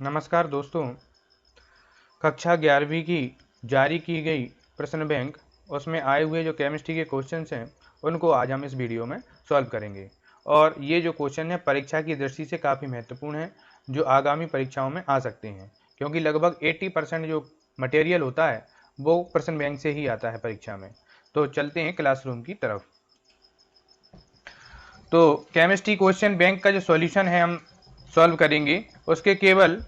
नमस्कार दोस्तों। कक्षा 11वीं की जारी की गई प्रश्न बैंक उसमें आए हुए जो केमिस्ट्री के क्वेश्चंस हैं उनको आज हम इस वीडियो में सॉल्व करेंगे। और ये जो क्वेश्चन है परीक्षा की दृष्टि से काफ़ी महत्वपूर्ण है, जो आगामी परीक्षाओं में आ सकते हैं, क्योंकि लगभग 80% जो मटेरियल होता है वो प्रश्न बैंक से ही आता है परीक्षा में। तो चलते हैं क्लासरूम की तरफ। तो केमिस्ट्री क्वेश्चन बैंक का जो सॉल्यूशन है हम सॉल्व करेंगे, उसके केवल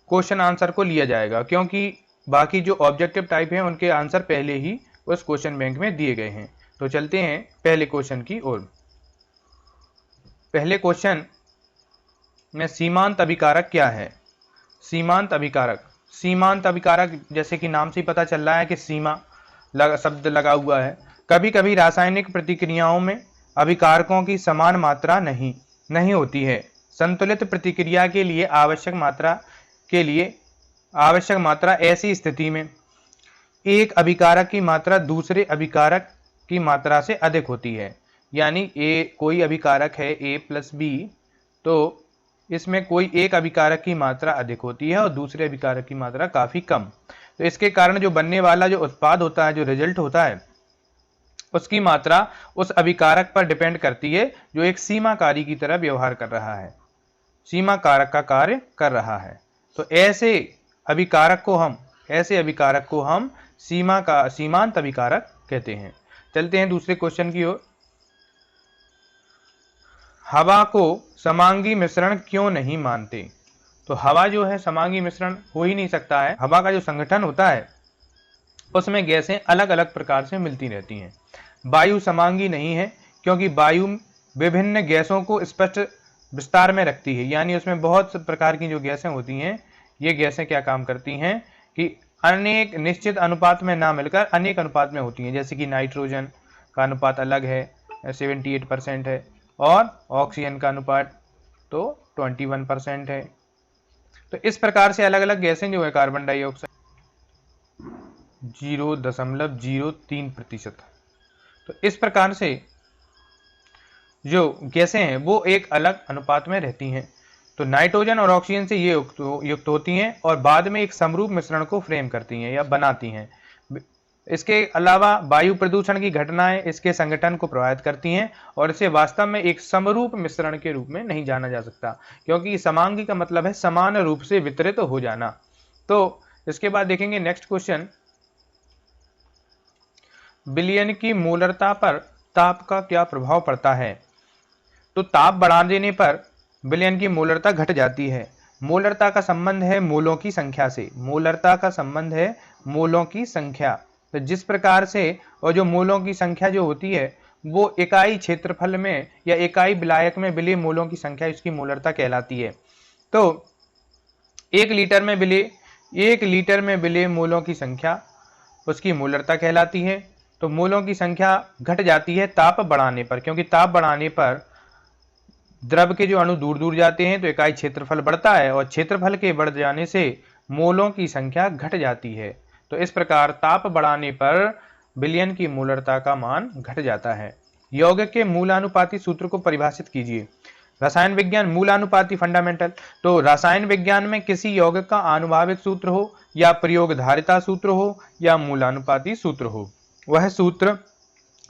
क्वेश्चन आंसर को लिया जाएगा, क्योंकि बाकी जो ऑब्जेक्टिव टाइप हैं उनके आंसर पहले ही उस क्वेश्चन बैंक में दिए गए हैं। तो चलते हैं पहले क्वेश्चन की ओर। पहले क्वेश्चन में सीमांत अभिकारक क्या है? सीमांत अभिकारक जैसे कि नाम से ही पता चल रहा है कि सीमा शब्द लगा हुआ है। कभी कभी रासायनिक प्रतिक्रियाओं में अभिकारकों की समान मात्रा नहीं होती है। संतुलित प्रतिक्रिया के लिए आवश्यक मात्रा ऐसी स्थिति में एक अभिकारक की मात्रा दूसरे अभिकारक की मात्रा से अधिक होती है। यानी कोई अभिकारक है A+B, तो इसमें कोई एक अभिकारक की मात्रा अधिक होती है और दूसरे अभिकारक की मात्रा काफ़ी कम। तो इसके कारण जो बनने वाला जो उत्पाद होता है, जो रिजल्ट होता है, उसकी मात्रा उस अभिकारक पर डिपेंड करती है जो एक सीमा कारी की तरह व्यवहार कर रहा है, सीमा कारक का कार्य कर रहा है। तो ऐसे अभिकारक को हम सीमांत अभिकारक कहते हैं। चलते हैं दूसरे क्वेश्चन की ओर। हवा को समांगी मिश्रण क्यों नहीं मानते? तो हवा जो है समांगी मिश्रण हो ही नहीं सकता है। हवा का जो संगठन होता है उसमें गैसें अलग अलग प्रकार से मिलती रहती हैं। वायु समांगी नहीं है, क्योंकि वायु विभिन्न गैसों को स्पष्ट विस्तार में रखती है। यानी उसमें बहुत प्रकार की जो गैसें होती हैं, ये गैसें क्या काम करती हैं कि अनेक निश्चित अनुपात में ना मिलकर अनेक अनुपात में होती हैं। जैसे कि नाइट्रोजन का अनुपात अलग है, 78% है, और ऑक्सीजन का अनुपात तो 21% है। तो इस प्रकार से अलग अलग गैसें जो है, कार्बन डाइऑक्साइड 0.03%। तो इस प्रकार से जो गैसें हैं वो एक अलग अनुपात में रहती हैं। तो नाइट्रोजन और ऑक्सीजन से ये युक्त होती हैं और बाद में एक समरूप मिश्रण को फ्रेम करती हैं या बनाती हैं। इसके अलावा वायु प्रदूषण की घटनाएं इसके संगठन को प्रभावित करती हैं और इसे वास्तव में एक समरूप मिश्रण के रूप में नहीं जाना जा सकता, क्योंकि समांगी का मतलब है समान रूप से वितरित हो जाना। तो इसके बाद देखेंगे नेक्स्ट क्वेश्चन। विलयन की मोलरता पर ताप का क्या प्रभाव पड़ता है? तो ताप बढ़ा देने पर विलयन की मोलरता घट जाती है। मोलरता का संबंध है मोलों की संख्या से। मोलों की संख्या। तो जिस प्रकार से और जो मोलों की संख्या जो होती है वो इकाई क्षेत्रफल में या इकाई विलायक में विलय मोलों की संख्या इसकी मोलरता कहलाती है। तो 1 लीटर में विलय मोलों की संख्या उसकी मोलरता कहलाती है। तो मोलों की संख्या घट जाती है ताप बढ़ाने पर, क्योंकि ताप बढ़ाने पर द्रव के जो अणु दूर दूर जाते हैं तो इकाई क्षेत्रफल बढ़ता है और क्षेत्रफल के बढ़ जाने से मोलों की संख्या घट जाती है। तो इस प्रकार ताप बढ़ाने पर विलयन की मोलरता का मान घट जाता है। यौगिक के मूलानुपाती सूत्र को परिभाषित कीजिए। रसायन विज्ञान मूलानुपाती फंडामेंटल। तो रसायन विज्ञान में किसी यौगिक का आनुभाविक सूत्र हो या प्रयोगधारिता सूत्र हो या मूलानुपाती सूत्र हो, वह सूत्र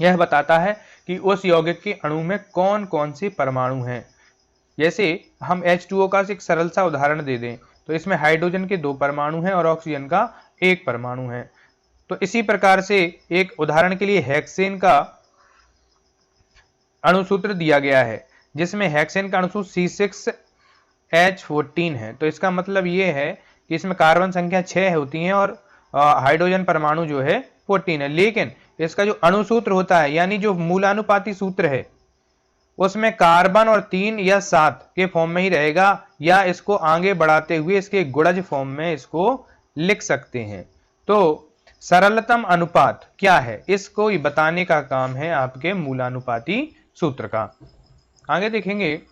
यह बताता है कि उस यौगिक के अणु में कौन कौन से परमाणु हैं। जैसे हम H2O का एक सरल सा उदाहरण दे दें, तो इसमें हाइड्रोजन के 2 परमाणु हैं और ऑक्सीजन का 1 परमाणु है। तो इसी प्रकार से एक उदाहरण के लिए हेक्सेन का अणुसूत्र दिया गया है, जिसमें हेक्सेन का अणुसूत्र C6H14 है। तो इसका मतलब ये है कि इसमें कार्बन संख्या 6 होती है और हाइड्रोजन परमाणु जो है 14 है। लेकिन इसका जो अणुसूत्र होता है, यानी जो मूलानुपाती सूत्र है, उसमें कार्बन और 3 या 7 के फॉर्म में ही रहेगा, या इसको आगे बढ़ाते हुए इसके गुणज फॉर्म में इसको लिख सकते हैं। तो सरलतम अनुपात क्या है, इसको बताने का काम है आपके मूलानुपाती सूत्र का। आगे देखेंगे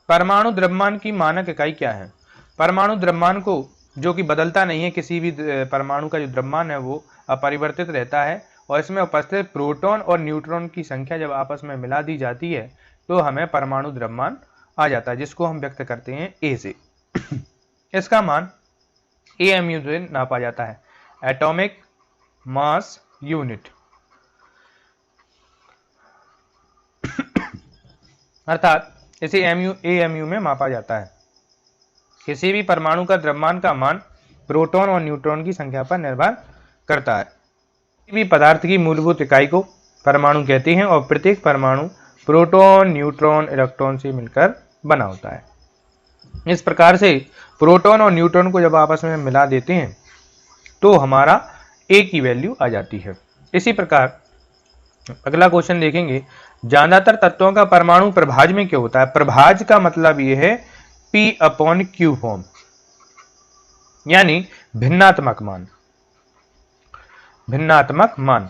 परमाणु द्रव्यमान की मानक इकाई क्या है। परमाणु द्रव्यमान को, जो कि बदलता नहीं है, किसी भी परमाणु का जो द्रव्यमान है वो अपरिवर्तित रहता है और इसमें उपस्थित प्रोटॉन और न्यूट्रॉन की संख्या जब आपस में मिला दी जाती है तो हमें परमाणु द्रव्यमान आ जाता है, जिसको हम व्यक्त करते हैं ए से। इसका मान AMU से नापा जाता है, एटॉमिक मास यूनिट, अर्थात इसे AMU में मापा जाता है। किसी भी परमाणु का द्रव्यमान का मान प्रोटॉन और न्यूट्रॉन की संख्या पर निर्भर करता है। किसी भी पदार्थ की मूलभूत इकाई को परमाणु कहते हैं और प्रत्येक परमाणु प्रोटॉन, न्यूट्रॉन, इलेक्ट्रॉन से मिलकर बना होता है। इस प्रकार से प्रोटॉन और न्यूट्रॉन को जब आपस में मिला देते हैं तो हमारा A की वैल्यू आ जाती है। इसी प्रकार अगला क्वेश्चन देखेंगे, ज्यादातर तत्वों का परमाणु प्रभाज में क्यों होता है? प्रभाज का मतलब यह है P/Q फॉर्म, यानी भिन्नात्मक मान। भिन्नात्मक मान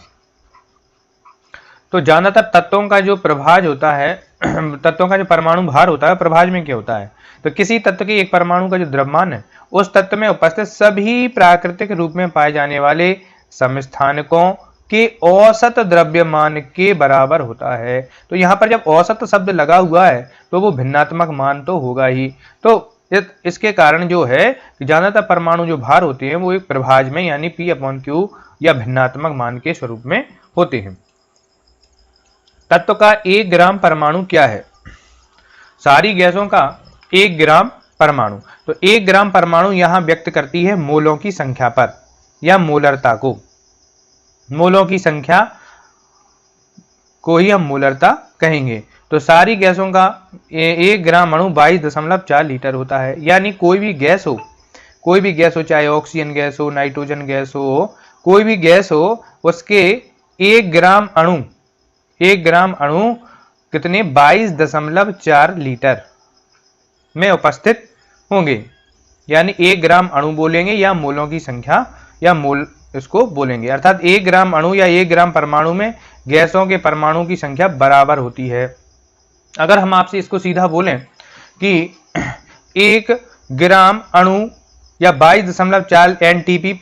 तो ज्यादातर तत्वों का जो प्रभाज होता है, तत्वों का जो परमाणु भार होता है प्रभाज में क्या होता है? तो किसी तत्व के एक परमाणु का जो द्रव्यमान है उस तत्व में उपस्थित सभी प्राकृतिक रूप में पाए जाने वाले समस्थानिकों के औसत द्रव्यमान के बराबर होता है। तो यहाँ पर जब औसत शब्द लगा हुआ है तो वो भिन्नात्मक मान तो होगा ही। तो इसके कारण जो है ज्यादातर परमाणु जो भार होते हैं वो एक प्रभाज में यानी P/Q या भिन्नात्मक मान के स्वरूप में होते हैं। तत्व का 1 ग्राम परमाणु क्या है? सारी गैसों का 1 ग्राम परमाणु, तो 1 ग्राम परमाणु यहां व्यक्त करती है मोलों की संख्या पर या मोलरता को। मोलों की संख्या को ही हम मोलरता कहेंगे। तो सारी गैसों का 1 ग्राम अणु 22.4 लीटर होता है। यानी कोई भी गैस हो, चाहे ऑक्सीजन गैस हो, नाइट्रोजन गैस हो, कोई भी गैस हो, उसके 1 ग्राम अणु कितने 22.4 लीटर में उपस्थित होंगे। यानी 1 ग्राम अणु बोलेंगे या मोलों की संख्या या मोल इसको बोलेंगे, अर्थात 1 ग्राम अणु या 1 ग्राम परमाणु में गैसों के परमाणु की संख्या बराबर होती है। अगर हम आपसे इसको सीधा बोलें कि 1 ग्राम अणु या 22.4 एनटीपी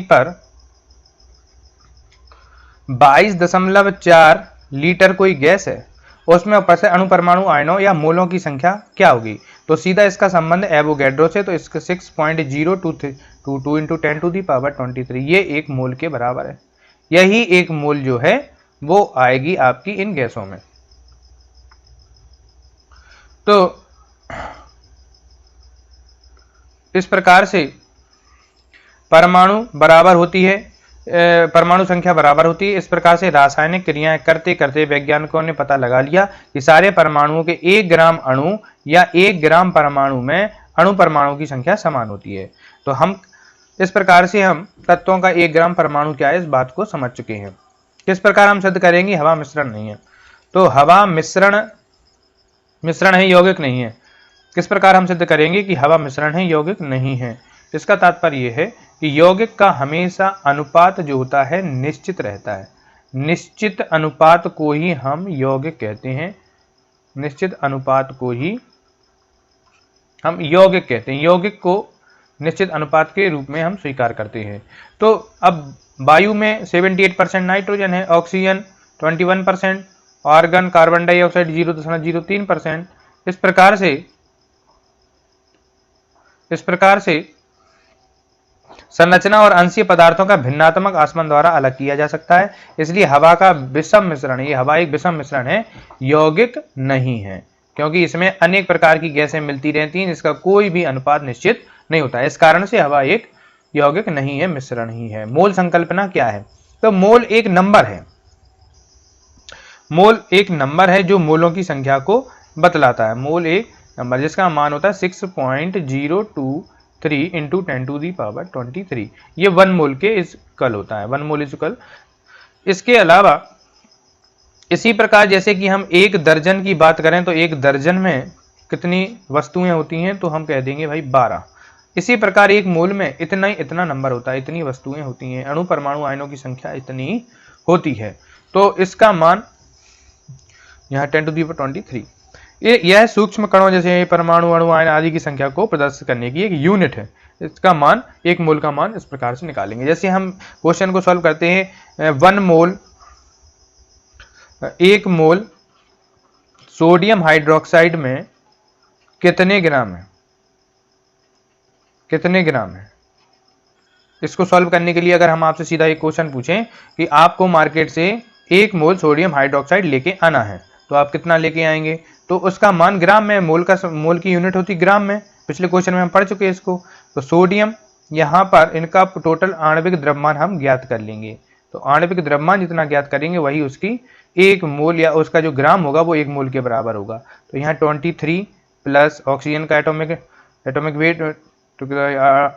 पर 22.4 लीटर कोई गैस है, उसमें उपस्थित अणु परमाणु आयनों या मोलों की संख्या क्या होगी? तो सीधा इसका संबंध एवोगैड्रो से, तो इसका 6.022 इंटू 10⁻23 ये 1 मोल के बराबर है। यही 1 मोल जो है वो आएगी आपकी इन गैसों में। तो इस प्रकार से परमाणु बराबर होती है, परमाणु संख्या बराबर होती है। इस प्रकार से रासायनिक क्रियाएं करते करते वैज्ञानिकों ने पता लगा लिया कि सारे परमाणुओं के 1 ग्राम अणु या 1 ग्राम परमाणु में अणु परमाणु की संख्या समान होती है। तो हम इस प्रकार से हम तत्वों का 1 ग्राम परमाणु क्या है इस बात को समझ चुके हैं। किस प्रकार हम सिद्ध करेंगे? हवा मिश्रण नहीं है, तो हवा मिश्रण है, यौगिक नहीं है। किस प्रकार हम सिद्ध करेंगे कि हवा मिश्रण है, यौगिक नहीं है? इसका तात्पर्य यह है कि यौगिक का हमेशा अनुपात जो होता है निश्चित रहता है। निश्चित अनुपात को ही हम यौगिक कहते हैं। निश्चित अनुपात को ही हम यौगिक कहते हैं। यौगिक को निश्चित अनुपात के रूप में हम स्वीकार करते हैं। तो अब वायु में 78% नाइट्रोजन है, ऑक्सीजन 21%, आर्गन कार्बन डाइऑक्साइड 0.03%। इस प्रकार से संरचना और अंशीय पदार्थों का भिन्नात्मक आसमान द्वारा अलग किया जा सकता है। इसलिए हवा का विषम मिश्रण, ये हवा एक विषम मिश्रण है, यौगिक नहीं है, क्योंकि इसमें अनेक प्रकार की गैसें मिलती रहती हैं जिसका कोई भी अनुपात निश्चित नहीं होता है। इस कारण से हवा एक यौगिक नहीं है, मिश्रण ही है। मोल संकल्पना क्या है? तो मोल एक नंबर है। मोल एक नंबर है जो मोलों की संख्या को बतलाता है। मोल एक नंबर जिसका मान होता है 6.023 इंटू 10⁻23। ये 1 मोल के इक्वल होता है। 1 मोल इक्वल। इसके अलावा इसी प्रकार जैसे कि हम 1 दर्जन की बात करें तो 1 दर्जन में कितनी वस्तुएं होती हैं, तो हम कह देंगे भाई 12। इसी प्रकार 1 मोल में इतना नंबर होता है, इतनी वस्तुएं होती हैं, अणु परमाणु आयनों की संख्या इतनी होती है। तो इसका मान यहाँ 10⁻23। यह सूक्ष्म कणों जैसे परमाणु, अणु, आयन आदि की संख्या को प्रदर्शित करने की एक यूनिट है। इसका मान 1 मोल का मान इस प्रकार से निकालेंगे। जैसे हम क्वेश्चन को सॉल्व करते हैं, 1 मोल सोडियम हाइड्रोक्साइड में कितने ग्राम है, कितने ग्राम है। इसको सॉल्व करने के लिए अगर हम आपसे सीधा एक क्वेश्चन पूछें कि आपको मार्केट से 1 मोल सोडियम हाइड्रोक्साइड लेके आना है, तो आप कितना लेके आएंगे, तो उसका मान ग्राम में, मोल की यूनिट होती ग्राम में, पिछले क्वेश्चन में हम पढ़ चुके हैं इसको। तो सोडियम यहाँ पर इनका टोटल आणविक द्रव्यमान हम ज्ञात कर लेंगे, तो आणविक द्रव्यमान जितना ज्ञात करेंगे वही उसकी 1 मोल या उसका जो ग्राम होगा वो 1 मोल के बराबर होगा। तो यहाँ 23 प्लस ऑक्सीजन का एटॉमिक वेट,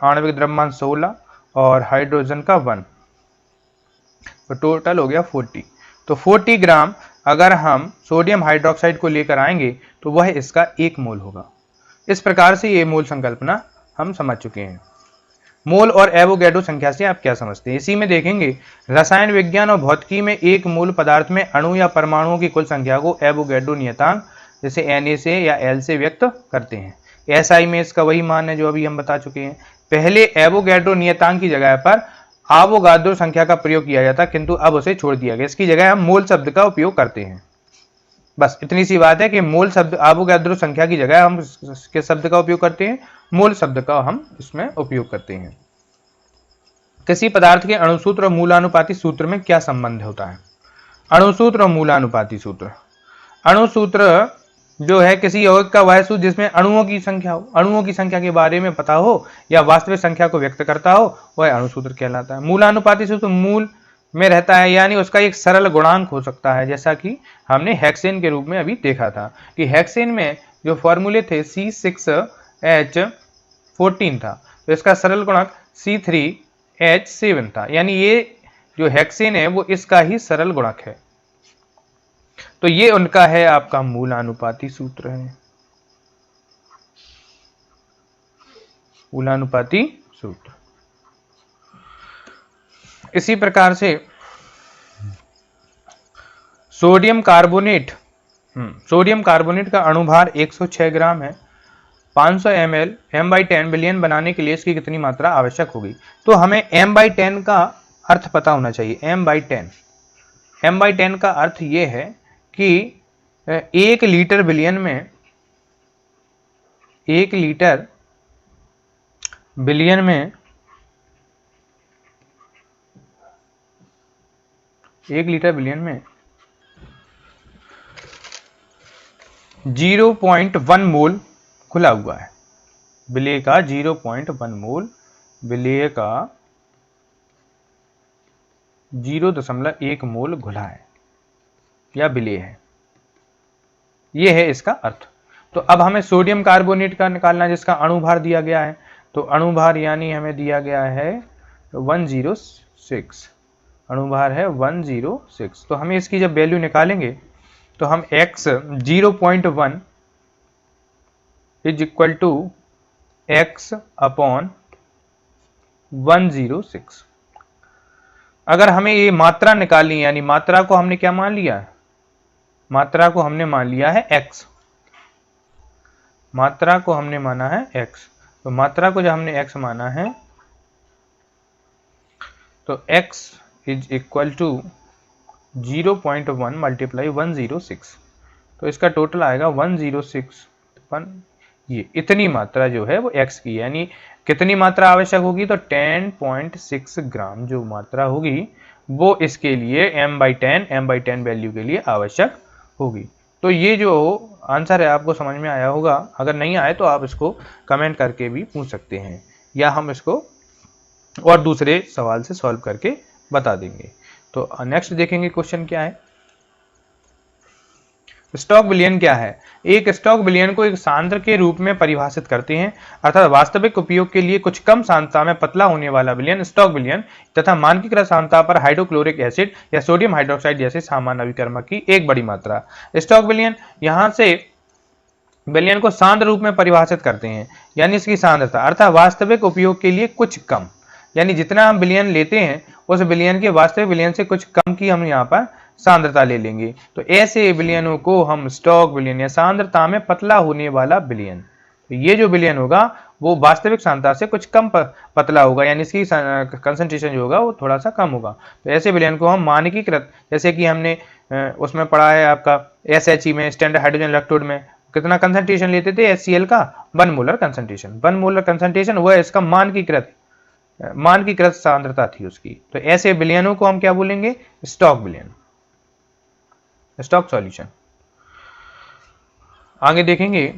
आणविक द्रव्यमान 16 और हाइड्रोजन का 1, तो टोटल हो गया 40। तो 40 ग्राम अगर हम सोडियम हाइड्रोक्साइड को लेकर आएंगे तो वह इसका 1 मोल होगा। इस प्रकार से ये मोल संकल्पना हम समझ चुके हैं। मोल और एवोगैड्रो संख्या से आप क्या समझते हैं, इसी में देखेंगे। रसायन विज्ञान और भौतिकी में एक मूल पदार्थ में अणु या परमाणुओं की कुल संख्या को एवोगैड्रो नियतांक जैसे Na से या L से व्यक्त करते हैं। SI में इसका वही मान है जो अभी हम बता चुके हैं। पहले एवोगैड्रो नियतांक की जगह पर आवोगाद्रो संख्या का प्रयोग किया जाता, किंतु अब उसे छोड़ दिया गया। इसकी जगह हम मोल शब्द का उपयोग करते हैं। बस इतनी सी बात है कि मोल शब्द, आवोगाद्रो संख्या की जगह हम किस शब्द का उपयोग करते हैं, मोल शब्द का हम इसमें उपयोग करते हैं। किसी पदार्थ के अणुसूत्र और मूलानुपाती सूत्र में क्या संबंध होता है। अणुसूत्र और मूलानुपाती सूत्र, अणुसूत्र जो है किसी यौगिक का वह सूत्र जिसमें अणुओं की संख्या हो, अणुओं की संख्या के बारे में पता हो या वास्तविक संख्या को व्यक्त करता हो, वह अणुसूत्र कहलाता है। मूलानुपाती सूत्र मूल में रहता है, यानी उसका एक सरल गुणांक हो सकता है, जैसा कि हमने हेक्सेन के रूप में अभी देखा था कि हेक्सेन में जो फॉर्मूले थे C6H14 था, तो इसका सरल गुणांक C3H7 था, यानी ये जो हेक्सेन है वो इसका ही सरल गुणक है। तो ये उनका है आपका मूलानुपाती सूत्र है, मूलानुपाती सूत्र। इसी प्रकार से सोडियम कार्बोनेट का अणुभार 106 ग्राम है। 500 ml m/10 बिलियन बनाने के लिए इसकी कितनी मात्रा आवश्यक होगी। तो हमें m/10 का अर्थ पता होना चाहिए। m/10 का अर्थ यह है कि 1 लीटर बिलियन में 1 लीटर बिलियन में 0.1 मोल खुला हुआ है। विलेय का 0.1 मोल, विलेय का 0.1 मोल घुला है या विलेय है, यह है इसका अर्थ। तो अब हमें सोडियम कार्बोनेट का निकालना, जिसका अणुभार दिया गया है। तो अणुभार यानी हमें दिया गया है 106, अणुभार है 106। तो हमें इसकी जब वैल्यू निकालेंगे तो हम x 0.1 is equal to x upon 106। अगर हमें ये मात्रा निकालनी है, यानी मात्रा को हमने क्या मान लिया है, मात्रा को हमने मान लिया है x, मात्रा को हमने माना है x। तो मात्रा को जब हमने x माना है तो x is equal to 0.1 multiply 106, तो इसका टोटल आएगा 106। ये इतनी मात्रा जो है वो x की, यानी कितनी मात्रा आवश्यक होगी, तो 10.6 ग्राम जो मात्रा होगी वो इसके लिए m/10 वैल्यू के लिए आवश्यक होगी। तो ये जो आंसर है आपको समझ में आया होगा। अगर नहीं आए तो आप इसको कमेंट करके भी पूछ सकते हैं, या हम इसको और दूसरे सवाल से सॉल्व करके बता देंगे। तो नेक्स्ट देखेंगे क्वेश्चन क्या है। स्टॉक विलयन क्या है। एक स्टॉक विलयन को एक सांद्र के रूप में परिभाषित करते हैं, अर्थात वास्तविक उपयोग के लिए कुछ कम सांद्रता में पतला होने वाला विलयन स्टॉक विलयन तथा मानकीकृत सांद्रता पर हाइड्रोक्लोरिक एसिड या सोडियम हाइड्रोक्साइड जैसे सामान्य अभिकर्मक की एक बड़ी मात्रा। स्टॉक विलयन यहां से विलयन को सांद्र रूप में परिभाषित करते हैं, यानी इसकी सांद्रता अर्थात वास्तविक उपयोग के लिए कुछ कम, यानी जितना हम विलयन लेते हैं उस विलयन के वास्तविक विलयन से कुछ कम की हम यहाँ पर सांद्रता ले लेंगे। तो ऐसे विलयनों को हम स्टॉक विलयन या सांद्रता में पतला होने वाला विलयन, तो ये जो विलयन होगा वो वास्तविक सांद्रता से कुछ कम पतला होगा, यानी इसकी कंसंट्रेशन जो होगा वो थोड़ा सा कम होगा। तो ऐसे विलयन को हम मानकीकृत, जैसे कि हमने उसमें पढ़ा है आपका SHE में, स्टैंडर्ड हाइड्रोजन इलेक्ट्रोड में कितना कंसंट्रेशन लेते थे HCl का, 1 मोलर कंसंट्रेशन। 1 मोलर कंसंट्रेशन वो इसका मानकीकृत सांद्रता थी उसकी। तो ऐसे विलयनों को हम क्या बोलेंगे, स्टॉक विलयन, स्टॉक सॉल्यूशन। आगे देखेंगे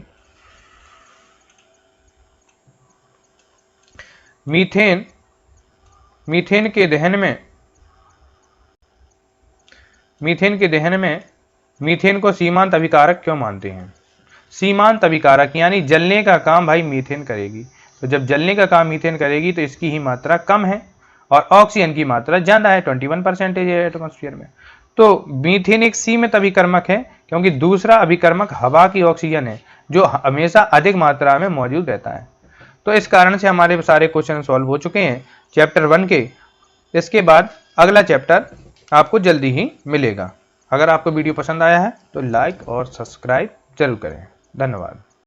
मीथेन के दहन में मीथेन को सीमांत अभिकारक क्यों मानते हैं। सीमांत अभिकारक यानी जलने का काम भाई मीथेन करेगी। तो जब जलने का काम मीथेन करेगी तो इसकी ही मात्रा कम है और ऑक्सीजन की मात्रा ज्यादा है, 21% है एटमॉस्फेयर में। तो मीथेन एक सीमित अभिकर्मक है क्योंकि दूसरा अभिकर्मक हवा की ऑक्सीजन है जो हमेशा अधिक मात्रा में मौजूद रहता है। तो इस कारण से हमारे सारे क्वेश्चन सॉल्व हो चुके हैं चैप्टर 1 के। इसके बाद अगला चैप्टर आपको जल्दी ही मिलेगा। अगर आपको वीडियो पसंद आया है तो लाइक और सब्सक्राइब जरूर करें। धन्यवाद।